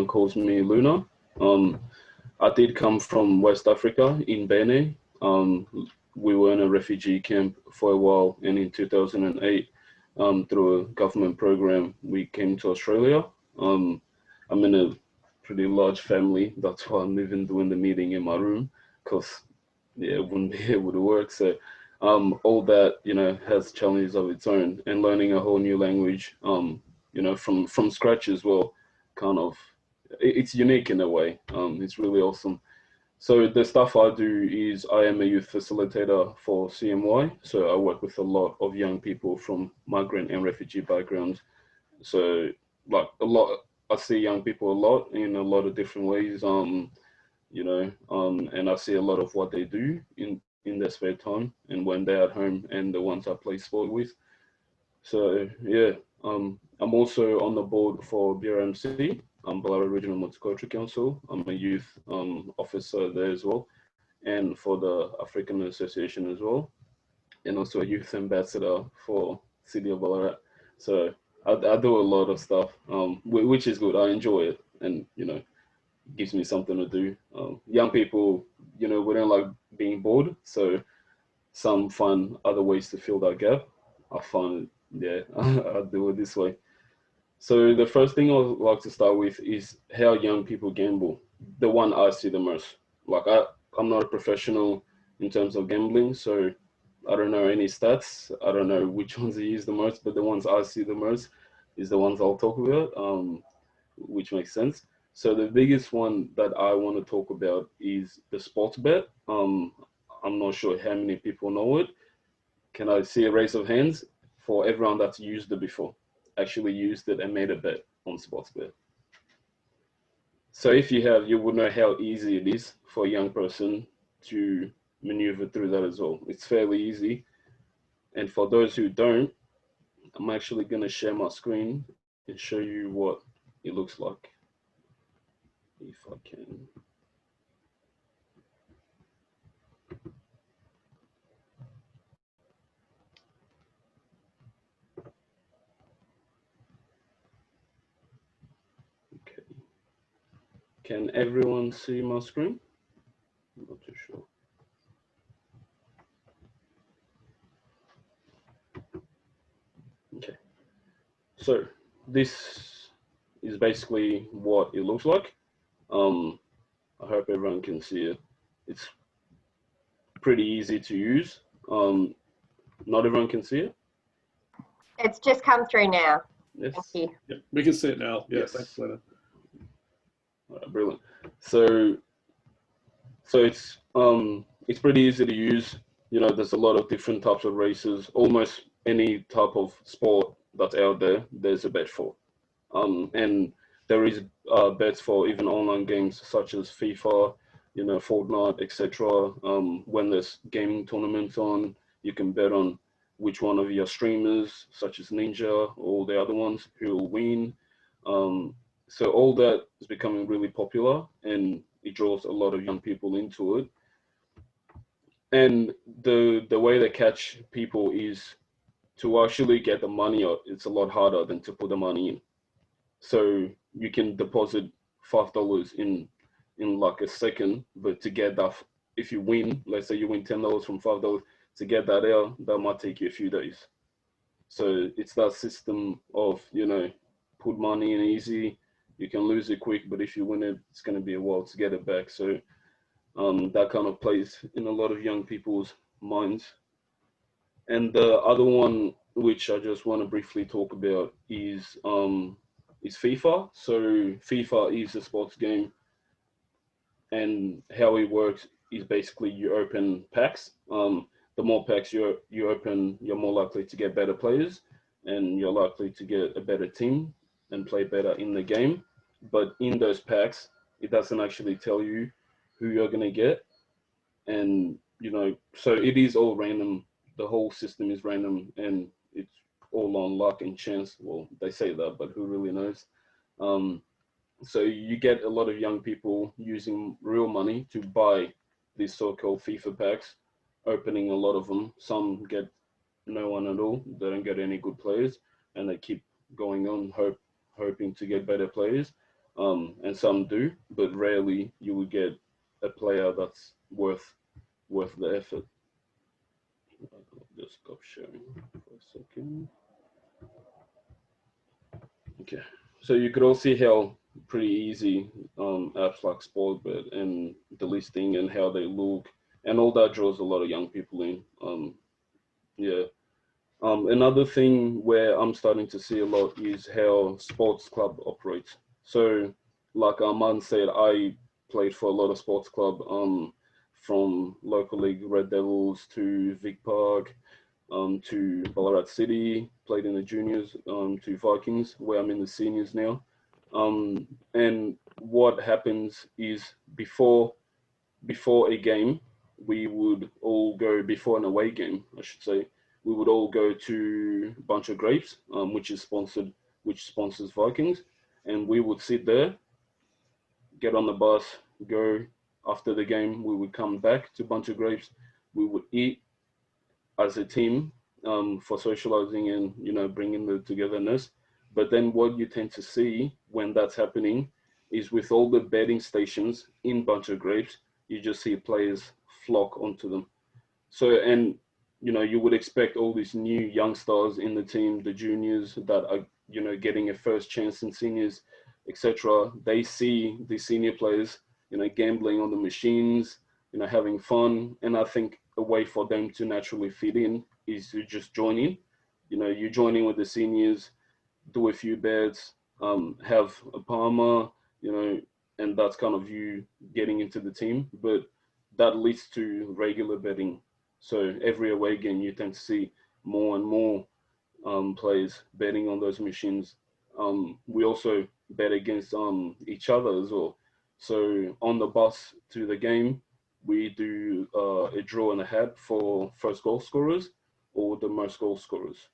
everyone calls me Luna. Um, I did come from West Africa in Benin. We were in a refugee camp for a while, and in 2008, through a government program, we came to Australia. Um, I'm in a pretty large family. That's why I'm even doing the meeting in my room, because yeah, it wouldn't be able to work. So all that, has challenges of its own, and learning a whole new language, from scratch as well, kind of, it's unique in a way. It's really awesome. So the stuff I do is I am a youth facilitator for CMY. So I work with a lot of young people from migrant and refugee backgrounds. So like a lot, I see young people a lot in a lot of different ways. And I see a lot of what they do in their spare time and when they're at home, and the ones I play sport with. So yeah, I'm also on the board for BRMC, Ballarat Regional Multicultural Council. I'm a youth officer there as well, and for the African Association as well, and also a youth ambassador for City of Ballarat. So I do a lot of stuff, which is good. I enjoy it, and gives me something to do. Young people, we don't like being bored, so some find other ways to fill that gap. I find, yeah, I do it this way. So the first thing I would like to start with is how young people gamble. The one I see the most. Like I'm not a professional in terms of gambling, so I don't know any stats. I don't know which ones they use the most, but the ones I see the most is the ones I'll talk about, which makes sense. So the biggest one that I want to talk about is the sports bet. I'm not sure how many people know it. Can I see a raise of hands for everyone that's used it before? Actually used it and made a bet on sports bet. So if you have, you would know how easy it is for a young person to maneuver through that as well. It's fairly easy. And for those who don't, I'm actually going to share my screen and show you what it looks like. If I can. Okay. Can everyone see my screen? I'm not too sure. Okay. So this is basically what it looks like. I hope everyone can see it. It's pretty easy to use. Not everyone can see it. It's just come through now. Yes. Thank you. Yeah, we can see it now. Yeah, Yes. thanks, Lena. Brilliant. So it's pretty easy to use. There's a lot of different types of races. Almost any type of sport that's out there, there's a bet for. And there is bets for even online games such as FIFA, Fortnite, etc. When there's gaming tournaments on, you can bet on which one of your streamers, such as Ninja or the other ones, who will win. So all that is becoming really popular, and it draws a lot of young people into it. And the way they catch people is to actually get the money out. It's a lot harder than to put the money in. So you can deposit $5 in like a second, but to get that, if you win, let's say you win $10 from $5, to get that out, that might take you a few days. So it's that system of, put money in easy, you can lose it quick, but if you win it, it's going to be a while to get it back. So that kind of plays in a lot of young people's minds. And the other one, which I just want to briefly talk about, is FIFA. So FIFA is a sports game, and how it works is basically you open packs. The more packs you open, you're more likely to get better players, and you're likely to get a better team and play better in the game. But in those packs, it doesn't actually tell you who you're gonna get, and so it is all random. The whole system is random, and it's all on luck and chance. Well, they say that, but who really knows? So you get a lot of young people using real money to buy these so-called FIFA packs, opening a lot of them. Some get no one at all. They don't get any good players, and they keep going on hoping to get better players. and some do, but rarely you will get a player that's worth the effort. I'll just stop sharing for a second. Okay, so you could all see how pretty easy apps like Sportbet and the listing and how they look and all that draws a lot of young people in. Yeah. Another thing where I'm starting to see a lot is how sports club operates. So, like Armand said, I played for a lot of sports club, from local league Red Devils to Vic Park, to Ballarat City, played in the juniors, to Vikings, where I'm in the seniors now. And what happens is before a game, we would all go before an away game, I should say. We would all go to Bunch of Grapes, which sponsors Vikings, and we would sit there, get on the bus, go after the game. We would come back to Bunch of Grapes. We would eat as a team, for socializing and bringing the togetherness. But then what you tend to see when that's happening is with all the betting stations in Bunch of Grapes, you just see players flock onto them. So, and you would expect all these new young stars in the team, the juniors that are getting a first chance in seniors, etc. They see the senior players gambling on the machines, having fun, and I think a way for them to naturally fit in is to just join in. You join in with the seniors, do a few bets, have a Palmer, and that's kind of you getting into the team. But that leads to regular betting. So every away game, you tend to see more and more players betting on those machines. We also bet against each other as well. So on the bus to the game, we do a draw and a hat for first goal scorers or the most goal scorers.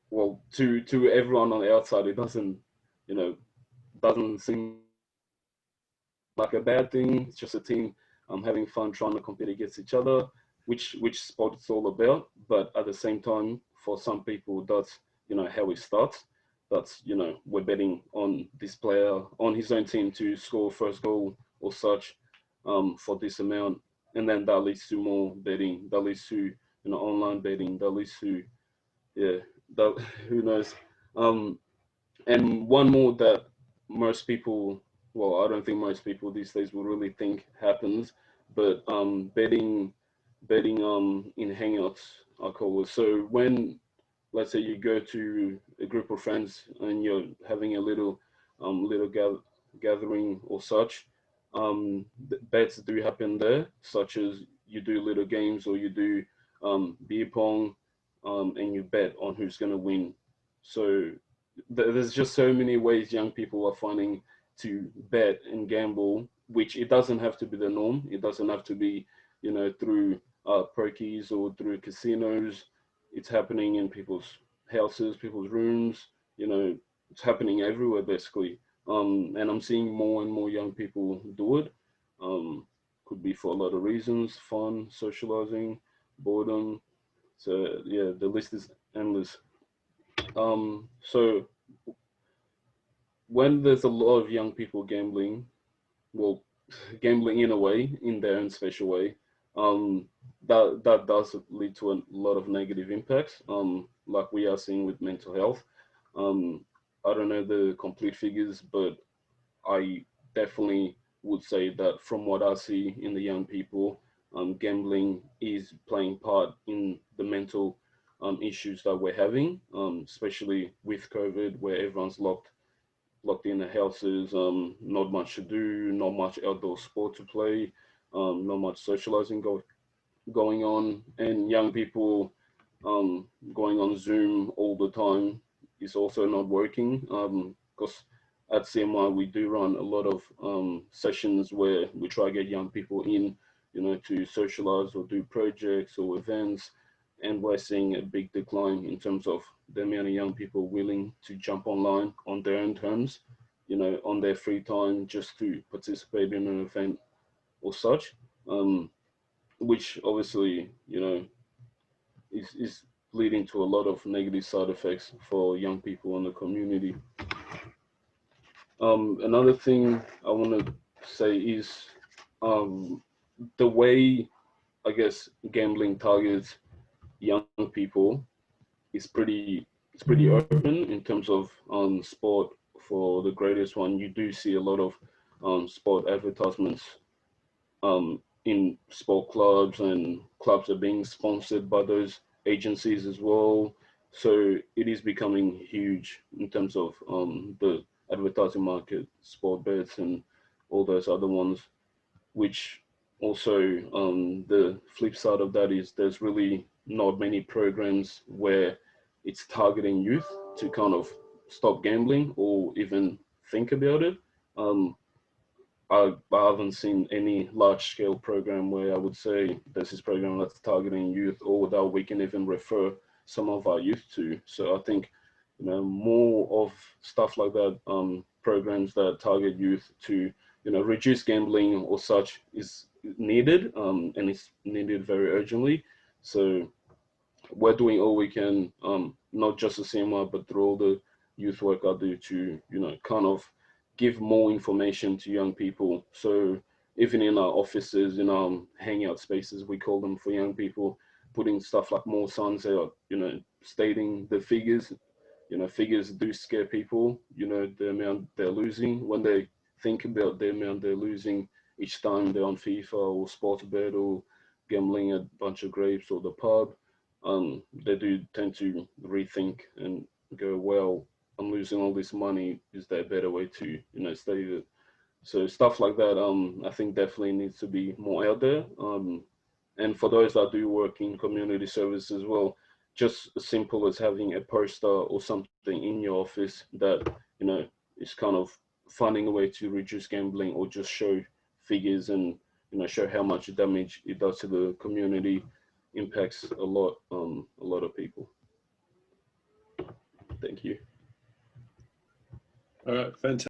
Well, to everyone on the outside, it doesn't seem like a bad thing. It's just a team having fun trying to compete against each other, which sport it's all about. But at the same time, for some people, that's how it starts. That's we're betting on this player on his own team to score first goal or such, for this amount, and then that leads to more betting. That leads to online betting. That leads to yeah. That who knows. Um, and one more that most people, well, I don't think most people these days will really think happens, but betting in hangouts, I call it. So when, let's say, you go to a group of friends and you're having a little gathering or such, bets do happen there, such as you do little games or you do beer pong, and you bet on who's going to win. So there's just so many ways young people are finding to bet and gamble, which it doesn't have to be the norm. It doesn't have to be, through pokies or through casinos. It's happening in people's houses, people's rooms. It's happening everywhere basically. And I'm seeing more and more young people do it. Could be for a lot of reasons: fun, socializing, boredom. So yeah, the list is endless. So when there's a lot of young people gambling, well, gambling in a way, in their own special way, um, that does lead to a lot of negative impacts, like we are seeing with mental health. Um, I don't know the complete figures, but I definitely would say that from what I see in the young people, gambling is playing part in the mental issues that we're having, especially with COVID, where everyone's locked in the houses, not much to do, not much outdoor sport to play, not much socializing going on, and young people going on Zoom all the time is also not working. Because at CMI we do run a lot of sessions where we try to get young people in, to socialize or do projects or events, and we're seeing a big decline in terms of the amount of young people willing to jump online on their own terms, on their free time just to participate in an event or such, which obviously, is leading to a lot of negative side effects for young people in the community. Another thing I want to say is the way, I guess, gambling targets young people is pretty open in terms of sport. For the greatest one, you do see a lot of sport advertisements in sport clubs, and clubs are being sponsored by those agencies as well. So it is becoming huge in terms of the advertising market, sport bets, and all those other ones. Which also, the flip side of that is there's really not many programs where it's targeting youth to kind of stop gambling or even think about it. Um, I haven't seen any large scale program where I would say there's this program that's targeting youth or that we can even refer some of our youth to. So I think, more of stuff like that, programs that target youth to, reduce gambling or such is needed, and it's needed very urgently. So we're doing all we can, not just the CMR, but through all the youth work I do to, kind of give more information to young people. So even in our offices, in our hangout spaces, we call them for young people, putting stuff like more signs out, stating the figures. Figures do scare people, the amount they're losing when they think about the amount they're losing each time they're on FIFA or Sportsbet or gambling at a bunch of grapes or the pub. They do tend to rethink and go, well, I'm losing all this money. Is there a better way to, study it? So stuff like that, I think definitely needs to be more out there. And for those that do work in community service as well, just as simple as having a poster or something in your office that, is kind of finding a way to reduce gambling or just show figures and, show how much damage it does to the community impacts a lot of people. Thank you. All right, fantastic.